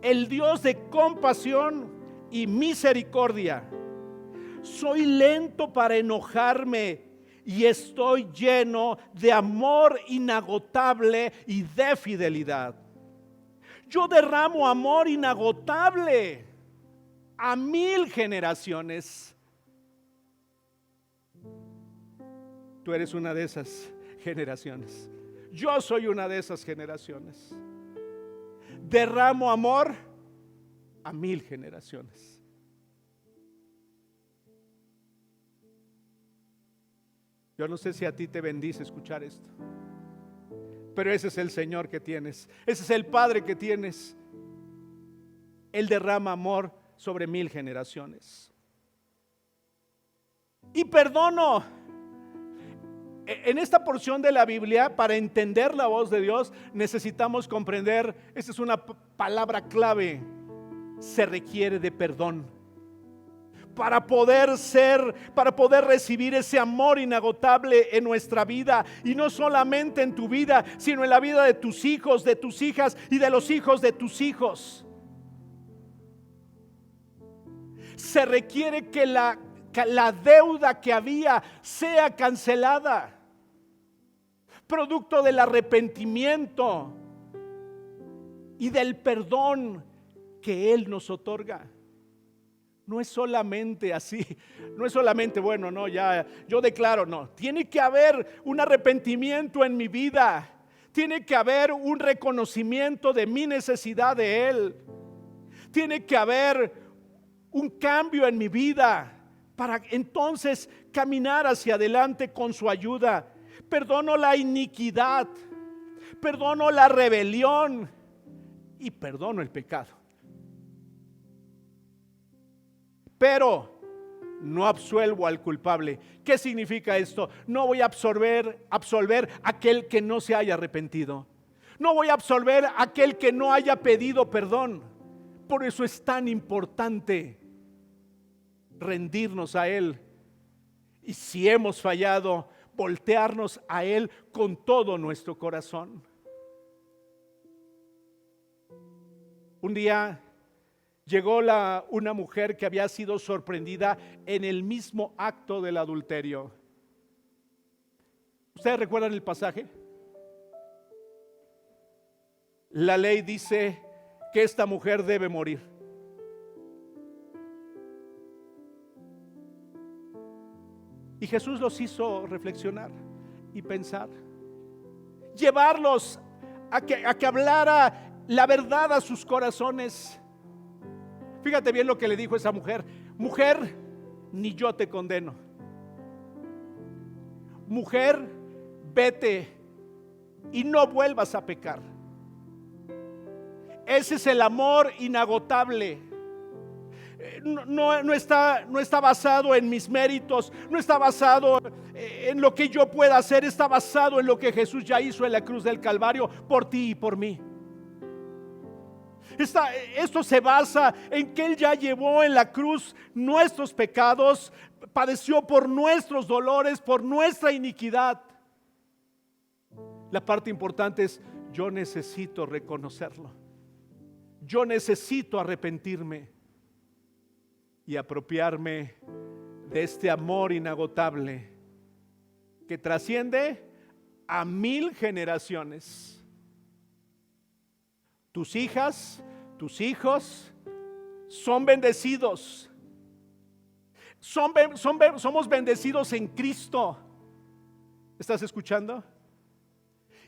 El Dios de compasión y misericordia. Soy lento para enojarme y estoy lleno de amor inagotable y de fidelidad. Yo derramo amor inagotable a 1000 generaciones. Tú eres una de esas generaciones. Yo soy una de esas generaciones. Derramo amor a 1000 generaciones. Yo no sé si a ti te bendice escuchar esto, pero ese es el Señor que tienes, ese es el Padre que tienes. Él derrama amor sobre 1000 generaciones. Y perdono. En esta porción de la Biblia, para entender la voz de Dios, necesitamos comprender, esta es una palabra clave: se requiere de perdón. Para poder recibir ese amor inagotable en nuestra vida, y no solamente en tu vida, sino en la vida de tus hijos, de tus hijas y de los hijos de tus hijos. Se requiere que la deuda que había sea cancelada, producto del arrepentimiento y del perdón que Él nos otorga. No es solamente así, no es solamente, bueno, no, ya, yo declaro, no. Tiene que haber un arrepentimiento en mi vida. Tiene que haber un reconocimiento de mi necesidad de Él. Tiene que haber un cambio en mi vida para entonces caminar hacia adelante con su ayuda. Perdono la iniquidad, perdono la rebelión y perdono el pecado. Pero no absuelvo al culpable. ¿Qué significa esto? No voy a absolver aquel que no se haya arrepentido. No voy a absolver aquel que no haya pedido perdón. Por eso es tan importante rendirnos a Él. Y si hemos fallado, voltearnos a Él con todo nuestro corazón. Un día llegó una mujer que había sido sorprendida en el mismo acto del adulterio. ¿Ustedes recuerdan el pasaje? La ley dice que esta mujer debe morir. Y Jesús los hizo reflexionar y pensar, llevarlos a que hablara la verdad a sus corazones. Fíjate bien lo que le dijo esa mujer: mujer, ni yo te condeno. Mujer, vete y no vuelvas a pecar. Ese es el amor inagotable. No está basado en mis méritos, no está basado en lo que yo pueda hacer, está basado en lo que Jesús ya hizo en la cruz del Calvario por ti y por mí. Esto se basa en que Él ya llevó en la cruz nuestros pecados, padeció por nuestros dolores, por nuestra iniquidad. La parte importante es: yo necesito reconocerlo. yo necesito arrepentirme y apropiarme de este amor inagotable que trasciende a 1000 generaciones. Tus hijas, tus hijos son bendecidos. Somos bendecidos en Cristo. ¿Estás escuchando?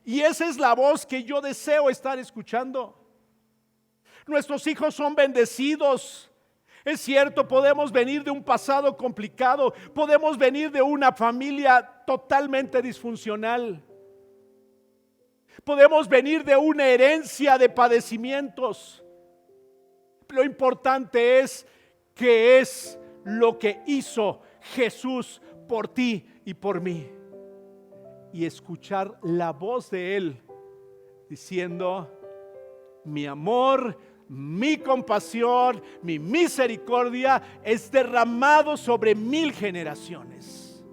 Y esa es la voz que yo deseo estar escuchando. Nuestros hijos son bendecidos. Es cierto, podemos venir de un pasado complicado, podemos venir de una familia totalmente disfuncional, podemos venir de una herencia de padecimientos. Lo importante es que es lo que hizo Jesús por ti y por mí, y escuchar la voz de Él diciendo: mi amor, mi compasión, mi misericordia es derramado sobre 1000 generaciones.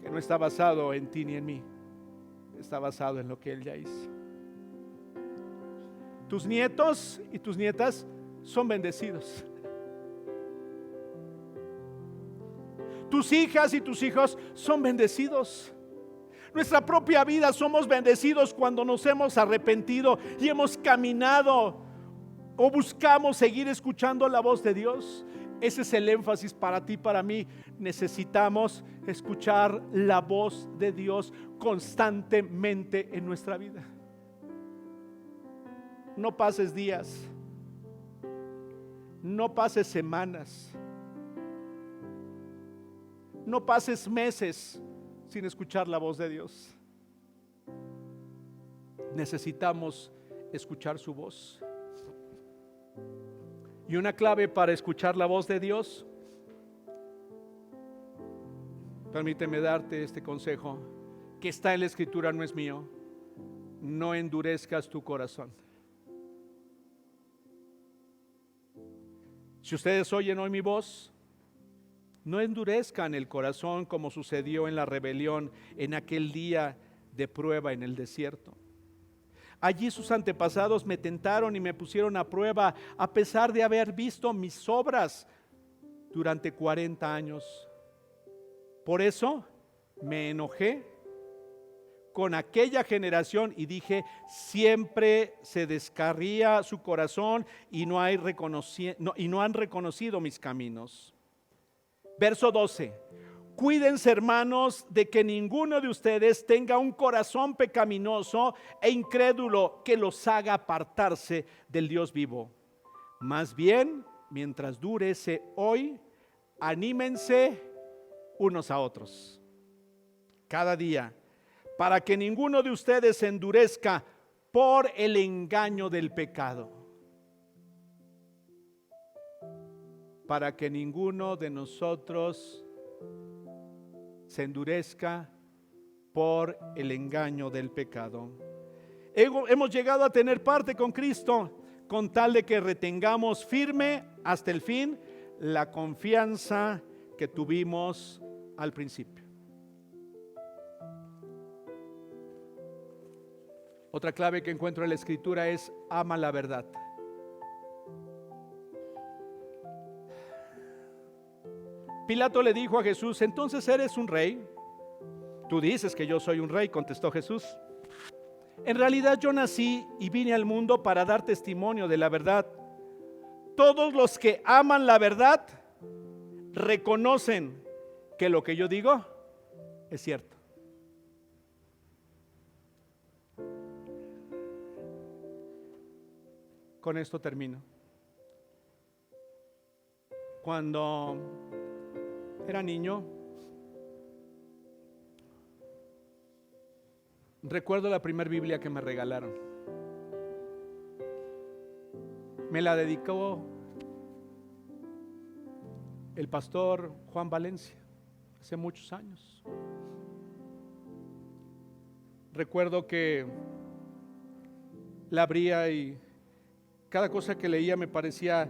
Que no está basado en ti ni en mí, está basado en lo que Él ya hizo. Tus nietos y tus nietas son bendecidos. Tus hijas y tus hijos son bendecidos. Nuestra propia vida somos bendecidos cuando nos hemos arrepentido y hemos caminado o buscamos seguir escuchando la voz de Dios. Ese es el énfasis para ti, para mí. Necesitamos escuchar la voz de Dios constantemente en nuestra vida. No pases días, no pases semanas, no pases meses sin escuchar la voz de Dios. Necesitamos escuchar su voz. Y una clave para escuchar la voz de Dios, permíteme darte este consejo, que está en la Escritura, no es mío: no endurezcas tu corazón. Si ustedes oyen hoy mi voz, no endurezcan el corazón como sucedió en la rebelión en aquel día de prueba en el desierto. Allí sus antepasados me tentaron y me pusieron a prueba, a pesar de haber visto mis obras durante 40 años. Por eso me enojé con aquella generación y dije: siempre se descarría su corazón y no han reconocido mis caminos. Verso 12: cuídense, hermanos, de que ninguno de ustedes tenga un corazón pecaminoso e incrédulo que los haga apartarse del Dios vivo. Más bien, mientras dure ese hoy, anímense unos a otros cada día, para que ninguno de ustedes se endurezca por el engaño del pecado. Para que ninguno de nosotros se endurezca por el engaño del pecado. Hemos llegado a tener parte con Cristo, con tal de que retengamos firme hasta el fin la confianza que tuvimos al principio. Otra clave que encuentro en la Escritura es: ama la verdad. Pilato le dijo a Jesús: ¿entonces eres un rey? Tú dices que yo soy un rey, contestó Jesús. En realidad yo nací y vine al mundo para dar testimonio de la verdad. Todos los que aman la verdad reconocen que lo que yo digo es cierto. Con esto termino. Cuando era niño, recuerdo la primera Biblia que me regalaron. Me la dedicó el pastor Juan Valencia hace muchos años. Recuerdo que la abría y cada cosa que leía me parecía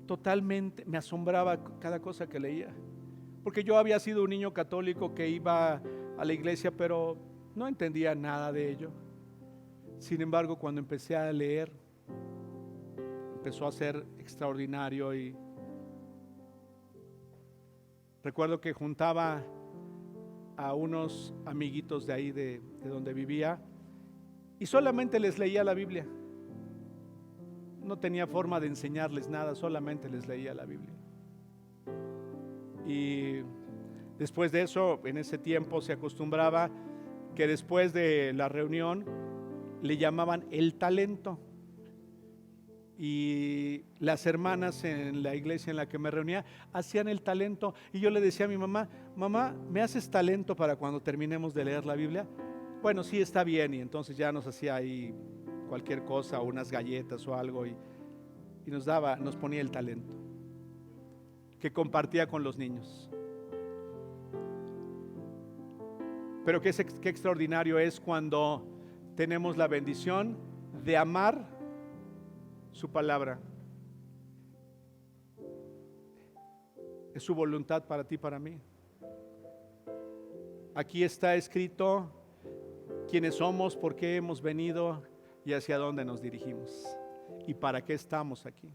totalmente, me asombraba cada cosa que leía. Porque yo había sido un niño católico que iba a la iglesia, pero no entendía nada de ello. Sin embargo, cuando empecé a leer, empezó a ser extraordinario y recuerdo que juntaba a unos amiguitos de ahí de donde vivía y solamente les leía la Biblia. No tenía forma de enseñarles nada, solamente les leía la Biblia. Y después de eso, en ese tiempo se acostumbraba que después de la reunión le llamaban el talento. Y las hermanas en la iglesia en la que me reunía hacían el talento. Y yo le decía a mi mamá: mamá, ¿me haces talento para cuando terminemos de leer la Biblia? Bueno, sí, está bien. Y entonces ya nos hacía ahí cualquier cosa, unas galletas o algo, y nos ponía el talento que compartía con los niños. Pero qué extraordinario es cuando tenemos la bendición de amar su palabra. Es su voluntad para ti, para mí. Aquí está escrito quiénes somos, por qué hemos venido y hacia dónde nos dirigimos. ¿Y para qué estamos aquí?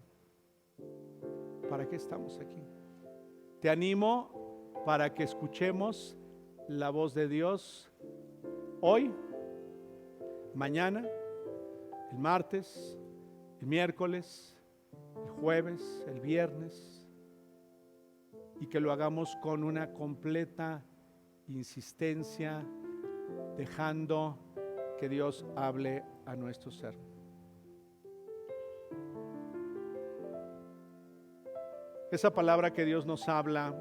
¿Para qué estamos aquí? Te animo para que escuchemos la voz de Dios hoy, mañana, el martes, el miércoles, el jueves, el viernes, y que lo hagamos con una completa insistencia, dejando que Dios hable a nuestro ser. Esa palabra que Dios nos habla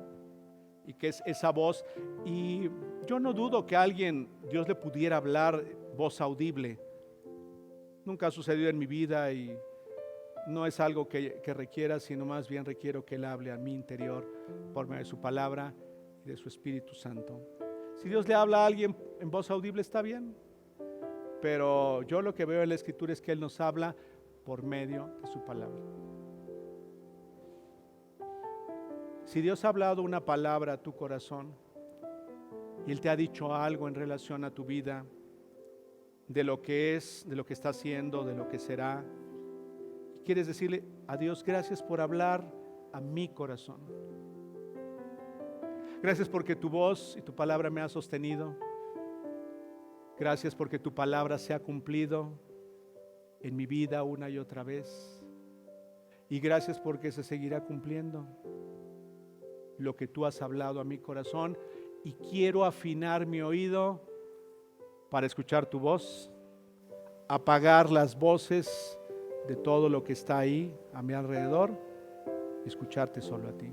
y que es esa voz, y yo no dudo que a alguien Dios le pudiera hablar voz audible. Nunca ha sucedido en mi vida y no es algo que requiera, sino más bien requiero que Él hable a mi interior por medio de su palabra y de su Espíritu Santo. Si Dios le habla a alguien en voz audible, está bien, pero yo lo que veo en la Escritura es que Él nos habla por medio de su palabra. Si Dios ha hablado una palabra a tu corazón y Él te ha dicho algo en relación a tu vida, de lo que es, de lo que está haciendo, de lo que será, y quieres decirle a Dios: gracias por hablar a mi corazón. Gracias porque tu voz y tu palabra me ha sostenido. Gracias porque tu palabra se ha cumplido en mi vida una y otra vez. Y gracias porque se seguirá cumpliendo lo que tú has hablado a mi corazón, y quiero afinar mi oído para escuchar tu voz, apagar las voces de todo lo que está ahí a mi alrededor y escucharte solo a ti.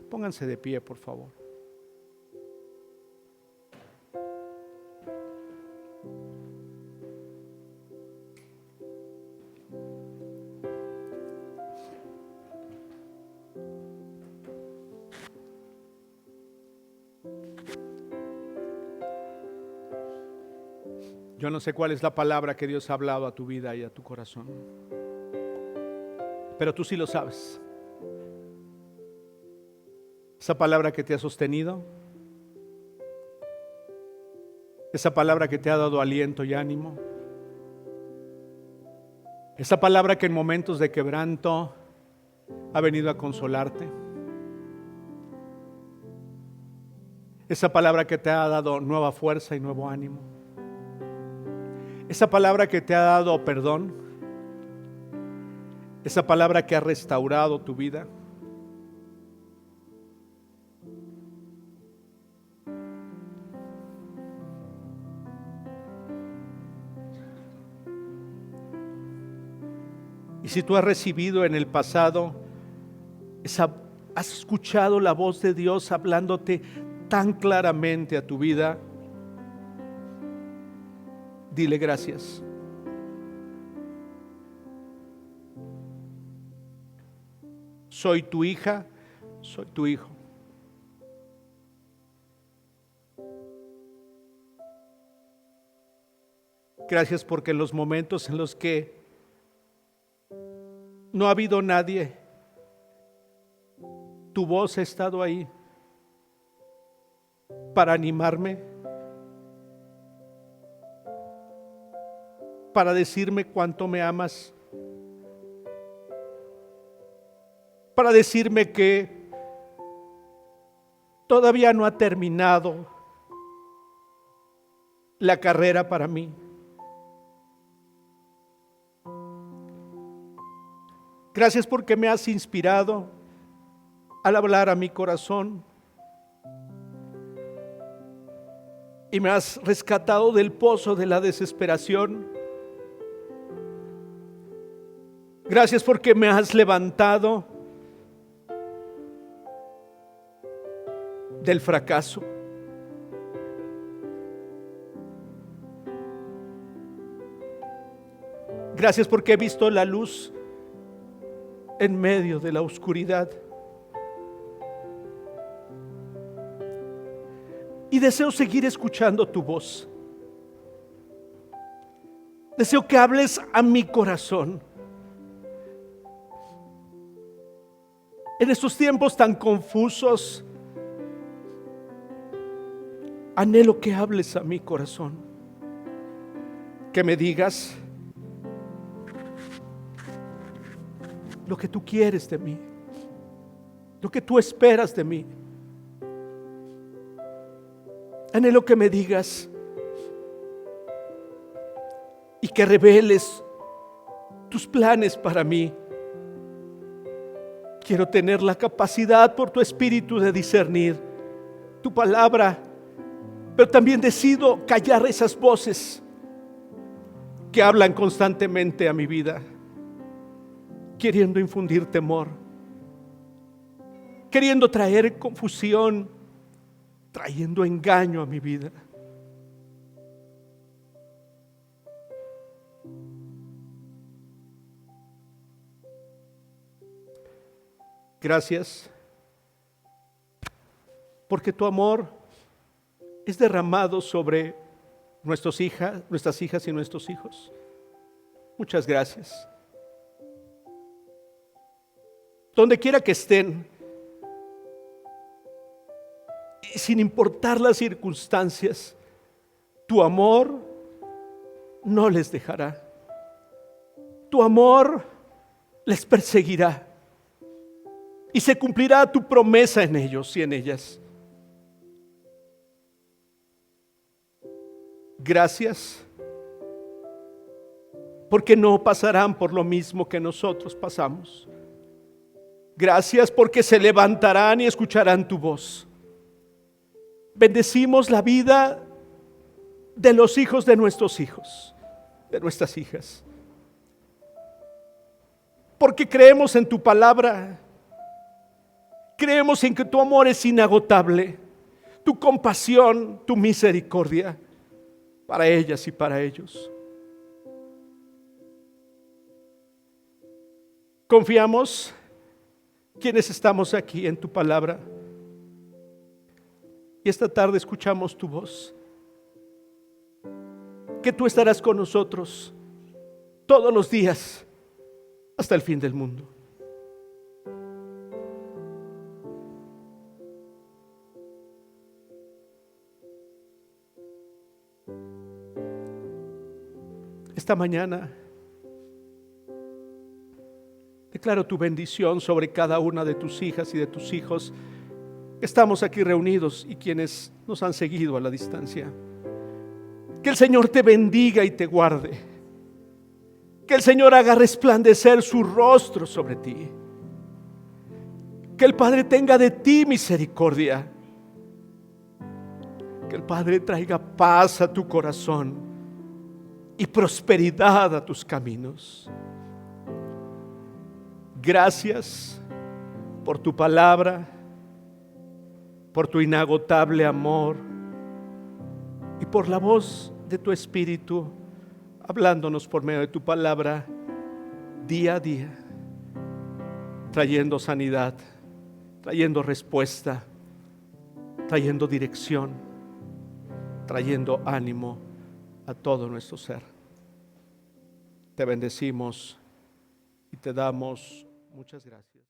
Pónganse de pie, por favor. Yo no sé cuál es la palabra que Dios ha hablado a tu vida y a tu corazón, pero tú sí lo sabes. Esa palabra que te ha sostenido, esa palabra que te ha dado aliento y ánimo, esa palabra que en momentos de quebranto ha venido a consolarte, esa palabra que te ha dado nueva fuerza y nuevo ánimo, esa palabra que te ha dado perdón, esa palabra que ha restaurado tu vida. Y si tú has recibido en el pasado has escuchado la voz de Dios hablándote tan claramente a tu vida, dile gracias. Soy tu hija, soy tu hijo. Gracias porque en los momentos en los que no ha habido nadie, tu voz ha estado ahí para animarme, para decirme cuánto me amas, para decirme que todavía no ha terminado la carrera para mí. Gracias porque me has inspirado al hablar a mi corazón y me has rescatado del pozo de la desesperación. Gracias porque me has levantado del fracaso. Gracias porque he visto la luz en medio de la oscuridad. Y deseo seguir escuchando tu voz. Deseo que hables a mi corazón. En estos tiempos tan confusos, anhelo que hables a mi corazón. Que me digas lo que tú quieres de mí, lo que tú esperas de mí. Anhelo que me digas y que reveles tus planes para mí. Quiero tener la capacidad por tu espíritu de discernir tu palabra, pero también decido callar esas voces que hablan constantemente a mi vida, queriendo infundir temor, queriendo traer confusión, trayendo engaño a mi vida. Gracias, porque tu amor es derramado sobre nuestras hijas y nuestros hijos. Muchas gracias. Donde quiera que estén, y sin importar las circunstancias, tu amor no les dejará. Tu amor les perseguirá. Y se cumplirá tu promesa en ellos y en ellas. Gracias, porque no pasarán por lo mismo que nosotros pasamos. Gracias porque se levantarán y escucharán tu voz. Bendecimos la vida de los hijos de nuestros hijos, de nuestras hijas. Porque creemos en tu palabra. Creemos en que tu amor es inagotable, tu compasión, tu misericordia para ellas y para ellos. Confiamos quienes estamos aquí en tu palabra y esta tarde escuchamos tu voz, que tú estarás con nosotros todos los días hasta el fin del mundo. Esta mañana declaro tu bendición sobre cada una de tus hijas y de tus hijos que estamos aquí reunidos y quienes nos han seguido a la distancia. Que el Señor te bendiga y te guarde. Que el Señor haga resplandecer su rostro sobre ti. Que el Padre tenga de ti misericordia. Que el Padre traiga paz a tu corazón y prosperidad a tus caminos. Gracias por tu palabra, por tu inagotable amor y por la voz de tu Espíritu hablándonos por medio de tu palabra día a día, trayendo sanidad, trayendo respuesta, trayendo dirección, trayendo ánimo a todo nuestro ser. Te bendecimos y te damos muchas gracias.